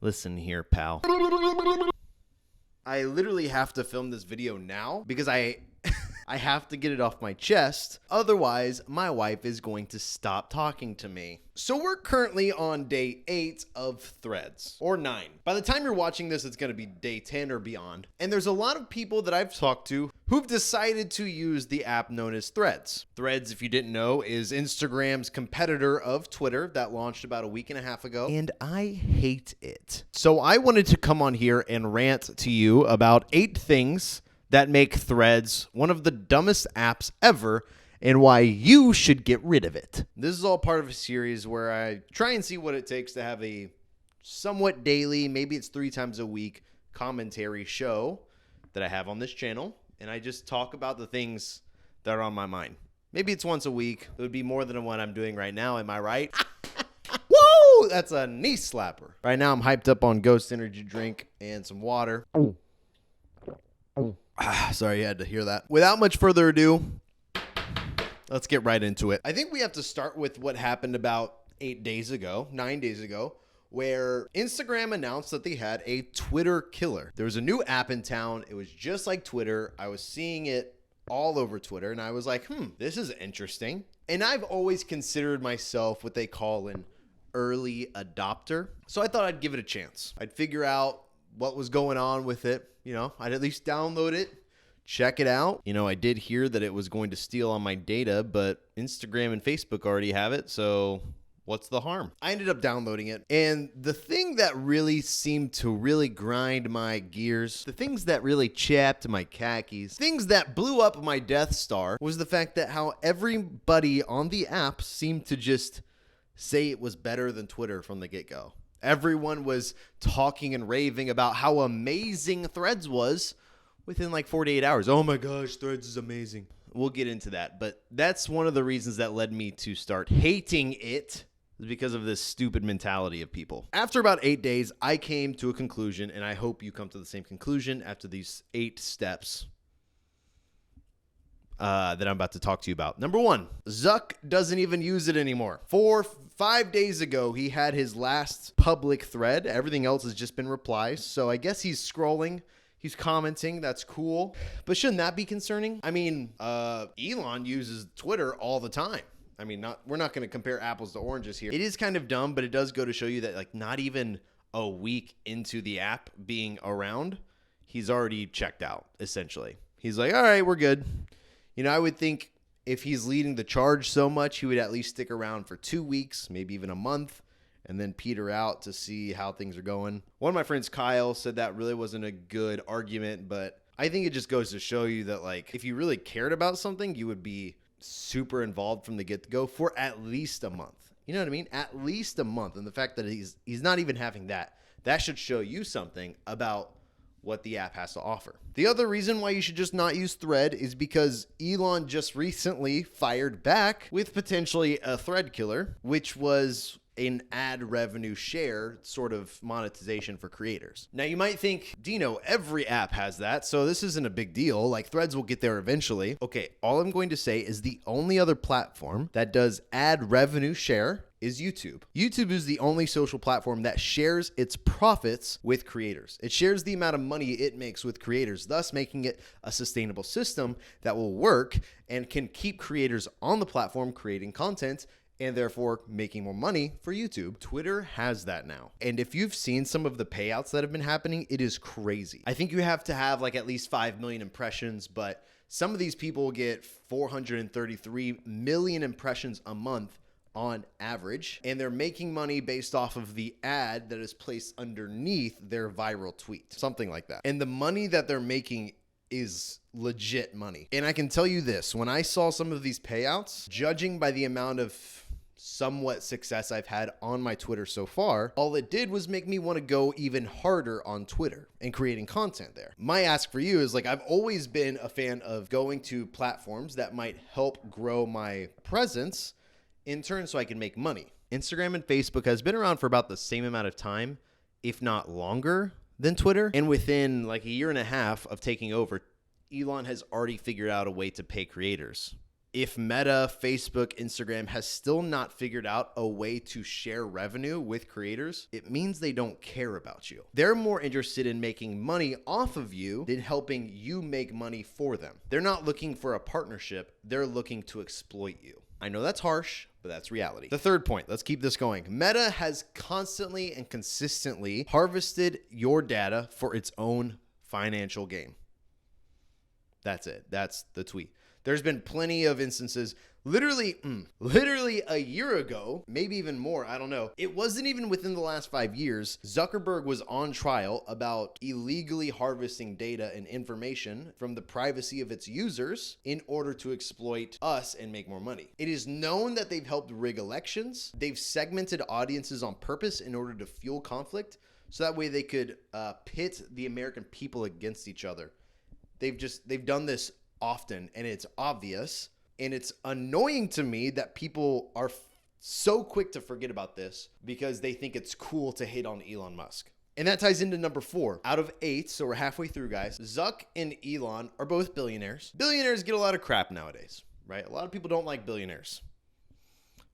Listen here, pal. I literally have to film this video now because I have to get it off my chest. Otherwise, my wife is going to stop talking to me. So we're currently on day 8 of Threads, or 9. By the time you're watching this, it's going to be day 10 or beyond. And there's a lot of people that I've talked to who've decided to use the app known as Threads. Threads, if you didn't know, is Instagram's competitor of Twitter that launched about a week and a half ago. And I hate it. So I wanted to come on here and rant to you about 8 things that make Threads one of the dumbest apps ever and why you should get rid of it. This is all part of a series where I try and see what it takes to have a somewhat daily, maybe it's 3 times a week, commentary show that I have on this channel. And I just talk about the things that are on my mind. Maybe it's once a week. It would be more than what I'm doing right now. Am I right? Whoa! That's a knee slapper. Right now I'm hyped up on Ghost Energy drink and some water. Sorry you had to hear that. Without much further ado, let's get right into it. I think we have to start with what happened about 9 days ago, where Instagram announced that they had a Twitter killer. There was a new app in town. It was just like Twitter. I was seeing it all over Twitter, and I was like, this is interesting. And I've always considered myself what they call an early adopter. So I thought I'd give it a chance. I'd figure out what was going on with it. I'd at least download it, check it out. I did hear that it was going to steal on my data, but Instagram and Facebook already have it, so what's the harm? I ended up downloading it, and the thing that really seemed to really grind my gears, the things that really chapped my khakis, things that blew up my Death Star, was the fact that how everybody on the app seemed to just say it was better than Twitter from the get-go. Everyone was talking and raving about how amazing Threads was within like 48 hours. Oh my gosh, Threads is amazing. We'll get into that. But that's one of the reasons that led me to start hating it, is because of this stupid mentality of people. After about 8 days, I came to a conclusion, and I hope you come to the same conclusion after these 8 steps that I'm about to talk to you about. Number 1, Zuck doesn't even use it anymore. 5 days ago, he had his last public thread. Everything else has just been replies. So I guess he's scrolling. He's commenting. That's cool. But shouldn't that be concerning? I mean, Elon uses Twitter all the time. I mean, we're not going to compare apples to oranges here. It is kind of dumb, but it does go to show you that like not even a week into the app being around, he's already checked out, essentially. He's like, all right, we're good. I would think if he's leading the charge so much, he would at least stick around for 2 weeks, maybe even a month, and then peter out to see how things are going. One of my friends, Kyle, said that really wasn't a good argument, but I think it just goes to show you that, like, if you really cared about something, you would be super involved from the get-go for at least a month. You know what I mean? At least a month. And the fact that he's not even having that should show you something about what the app has to offer. The other reason why you should just not use Thread is because Elon just recently fired back with potentially a thread killer, which was an ad revenue share sort of monetization for creators. Now you might think, Dino, every app has that, so this isn't a big deal. Like Threads will get there eventually. Okay, all I'm going to say is the only other platform that does ad revenue share is YouTube. YouTube is the only social platform that shares its profits with creators. It shares the amount of money it makes with creators, thus making it a sustainable system that will work and can keep creators on the platform creating content and therefore making more money for YouTube. Twitter has that now. And if you've seen some of the payouts that have been happening, it is crazy. I think you have to have like at least 5 million impressions, but some of these people get 433 million impressions a month on average, and they're making money based off of the ad that is placed underneath their viral tweet, something like that. And the money that they're making is legit money. And I can tell you this, when I saw some of these payouts, judging by the amount of somewhat success I've had on my Twitter so far, all it did was make me want to go even harder on Twitter and creating content there. My ask for you is, like, I've always been a fan of going to platforms that might help grow my presence in turn so I can make money. Instagram and Facebook has been around for about the same amount of time, if not longer, than Twitter. And within like a year and a half of taking over, Elon has already figured out a way to pay creators. if Meta, Facebook, Instagram has still not figured out a way to share revenue with creators, it means they don't care about you. They're more interested in making money off of you than helping you make money for them. They're not looking for a partnership. They're looking to exploit you. I know that's harsh, but that's reality. The third point, let's keep this going. Meta has constantly and consistently harvested your data for its own financial gain. That's it. That's the tweet. There's been plenty of instances, literally a year ago, maybe even more, I don't know. It wasn't even within the last 5 years. Zuckerberg was on trial about illegally harvesting data and information from the privacy of its users in order to exploit us and make more money. It is known that they've helped rig elections. They've segmented audiences on purpose in order to fuel conflict, so that way they could pit the American people against each other. They've done this often, and it's obvious, and it's annoying to me that people are so quick to forget about this because they think it's cool to hate on Elon Musk. And that ties into number 4 out of 8. So we're halfway through, guys. Zuck and Elon are both billionaires. Billionaires get a lot of crap nowadays, right? A lot of people don't like billionaires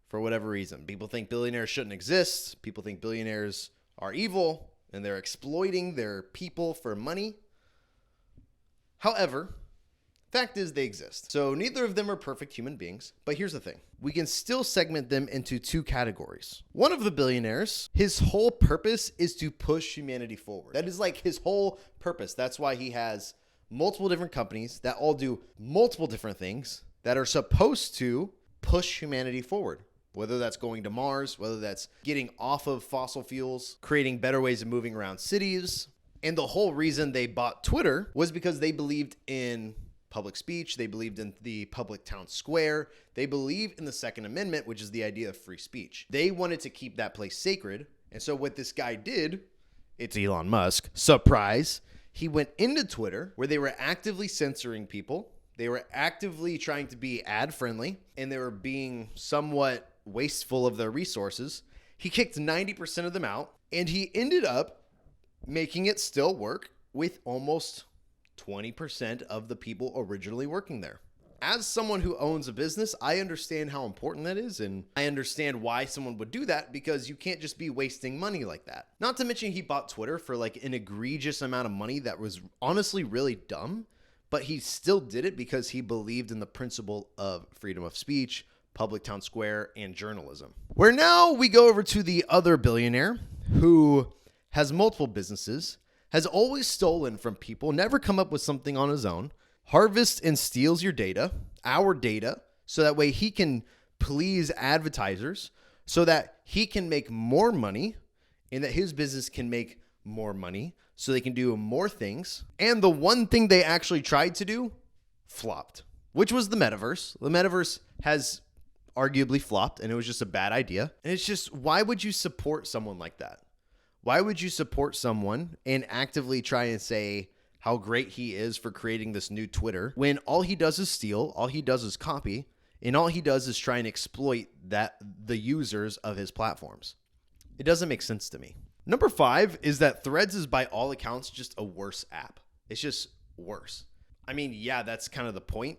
for whatever reason. People think billionaires shouldn't exist. People think billionaires are evil and they're exploiting their people for money. However, fact is they exist. So neither of them are perfect human beings, but here's the thing. We can still segment them into 2 categories. One of the billionaires, his whole purpose is to push humanity forward. That is like his whole purpose. That's why he has multiple different companies that all do multiple different things that are supposed to push humanity forward. Whether that's going to Mars, whether that's getting off of fossil fuels, creating better ways of moving around cities. And the whole reason they bought Twitter was because they believed in public speech. They believed in the public town square. They believe in the Second Amendment, which is the idea of free speech. They wanted to keep that place sacred. And so what this guy did, it's Elon Musk, surprise, he went into Twitter where they were actively censoring people. They were actively trying to be ad friendly, and they were being somewhat wasteful of their resources. He kicked 90% of them out, and he ended up making it still work with almost 20% of the people originally working there. As someone who owns a business, I understand how important that is, and I understand why someone would do that, because you can't just be wasting money like that. Not to mention he bought Twitter for like an egregious amount of money that was honestly really dumb, but he still did it because he believed in the principle of freedom of speech, public town square, and journalism. Where now we go over to the other billionaire who has multiple businesses, has always stolen from people, never come up with something on his own, harvests and steals your data, our data, so that way he can please advertisers, so that he can make more money and that his business can make more money so they can do more things. And the one thing they actually tried to do flopped, which was the metaverse. The metaverse has arguably flopped, and it was just a bad idea. And it's just, why would you support someone like that? Why would you support someone and actively try and say how great he is for creating this new Twitter when all he does is steal, all he does is copy, and all he does is try and exploit the users of his platforms? It doesn't make sense to me. Number 5 is that Threads is by all accounts just a worse app. It's just worse. I mean, yeah, that's kind of the point,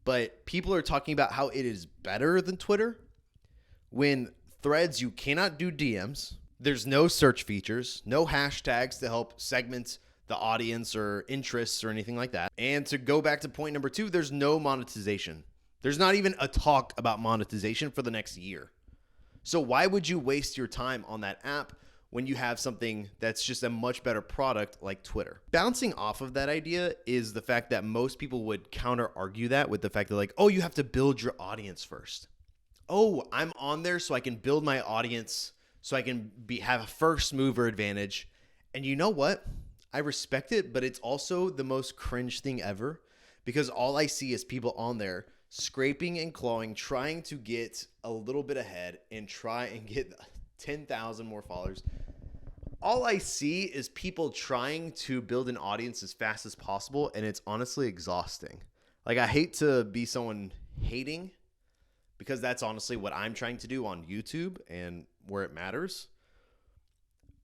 but people are talking about how it is better than Twitter when Threads, you cannot do DMs. There's no search features, no hashtags to help segment the audience or interests or anything like that. And to go back to point number 2, there's no monetization. There's not even a talk about monetization for the next year. So why would you waste your time on that app when you have something that's just a much better product like Twitter? Bouncing off of that idea is the fact that most people would counter argue that with the fact that like, oh, you have to build your audience first. Oh, I'm on there so I can build my audience, so I can have a first mover advantage. And you know what? I respect it, but it's also the most cringe thing ever, because all I see is people on there scraping and clawing, trying to get a little bit ahead and try and get 10,000 more followers. All I see is people trying to build an audience as fast as possible, and it's honestly exhausting. Like, I hate to be someone hating, because that's honestly what I'm trying to do on YouTube and where it matters.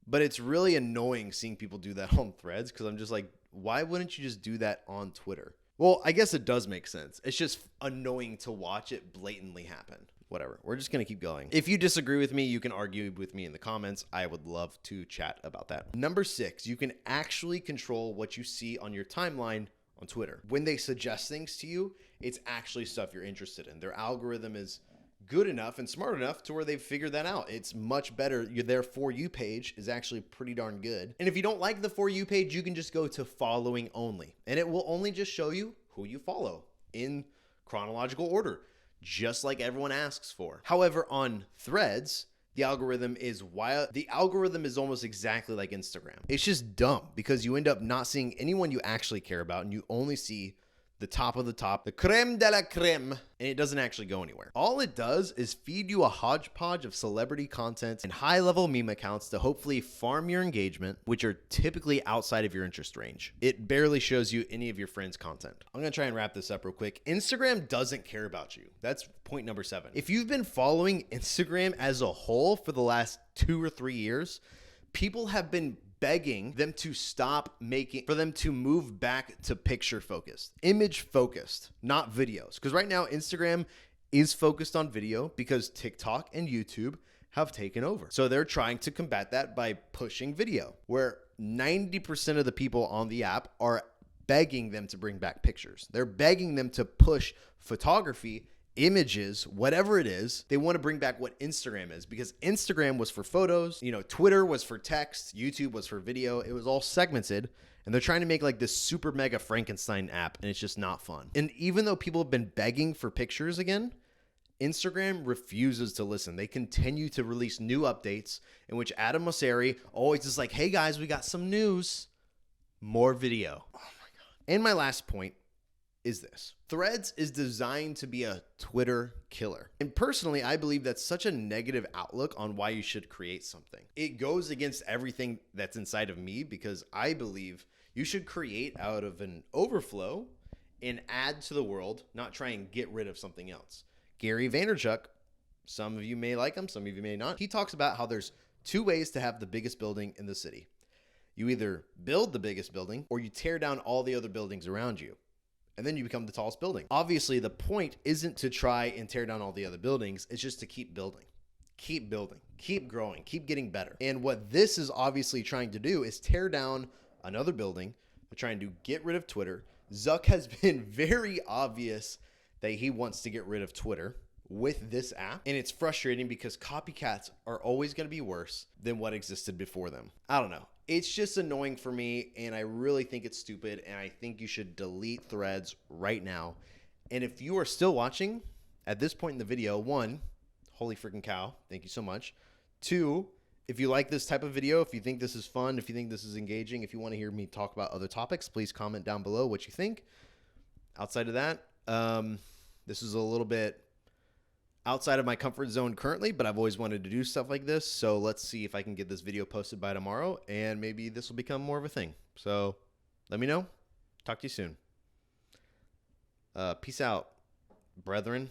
But it's really annoying seeing people do that on Threads, because I'm just like, why wouldn't you just do that on Twitter? Well, I guess it does make sense. It's just annoying to watch it blatantly happen. Whatever. We're just going to keep going. If you disagree with me, you can argue with me in the comments. I would love to chat about that. Number 6, you can actually control what you see on your timeline on Twitter. When they suggest things to you, it's actually stuff you're interested in. Their algorithm is good enough and smart enough to where they've figured that out. It's much better. Their For You page is actually pretty darn good. And if you don't like the For You page, you can just go to following only, and it will only just show you who you follow in chronological order, just like everyone asks for. However, on Threads, the algorithm is wild. The algorithm is almost exactly like Instagram. It's just dumb because you end up not seeing anyone you actually care about, and you only see the top of the top, the creme de la creme, and it doesn't actually go anywhere. All it does is feed you a hodgepodge of celebrity content and high-level meme accounts to hopefully farm your engagement, which are typically outside of your interest range. It barely shows you any of your friends' content. I'm gonna try and wrap this up real quick. Instagram doesn't care about you. That's point number 7. If you've been following Instagram as a whole for the last 2 or 3 years, people have been begging them to stop for them to move back to picture focused, image focused, not videos. Because right now Instagram is focused on video because TikTok and YouTube have taken over. So they're trying to combat that by pushing video, where 90% of the people on the app are begging them to bring back pictures. They're begging them to push photography, images, whatever it is. They want to bring back what Instagram is, because Instagram was for photos, Twitter was for text, YouTube was for video. It was all segmented, and they're trying to make like this super mega Frankenstein app, and it's just not fun. And even though people have been begging for pictures again, Instagram refuses to listen. They continue to release new updates in which Adam Mosseri always is like, hey guys, we got some news, more video. Oh my God. And my last point is this. Threads is designed to be a Twitter killer. And personally, I believe that's such a negative outlook on why you should create something. It goes against everything that's inside of me, because I believe you should create out of an overflow and add to the world, not try and get rid of something else. Gary Vaynerchuk, some of you may like him, some of you may not. He talks about how there's 2 ways to have the biggest building in the city. You either build the biggest building or you tear down all the other buildings around you, and then you become the tallest building. Obviously, the point isn't to try and tear down all the other buildings. It's just to keep building, keep growing, keep getting better. And what this is obviously trying to do is tear down another building. They're trying to get rid of Twitter. Zuck has been very obvious that he wants to get rid of Twitter with this app. And it's frustrating because copycats are always going to be worse than what existed before them. I don't know. It's just annoying for me, and I really think it's stupid, and I think you should delete Threads right now. And if you are still watching at this point in the video, 1, holy freaking cow, thank you so much. 2, if you like this type of video, if you think this is fun, if you think this is engaging, if you want to hear me talk about other topics, please comment down below what you think. Outside of that, this is a little bit outside of my comfort zone currently, but I've always wanted to do stuff like this. So let's see if I can get this video posted by tomorrow, and maybe this will become more of a thing. So let me know. Talk to you soon. Peace out, brethren.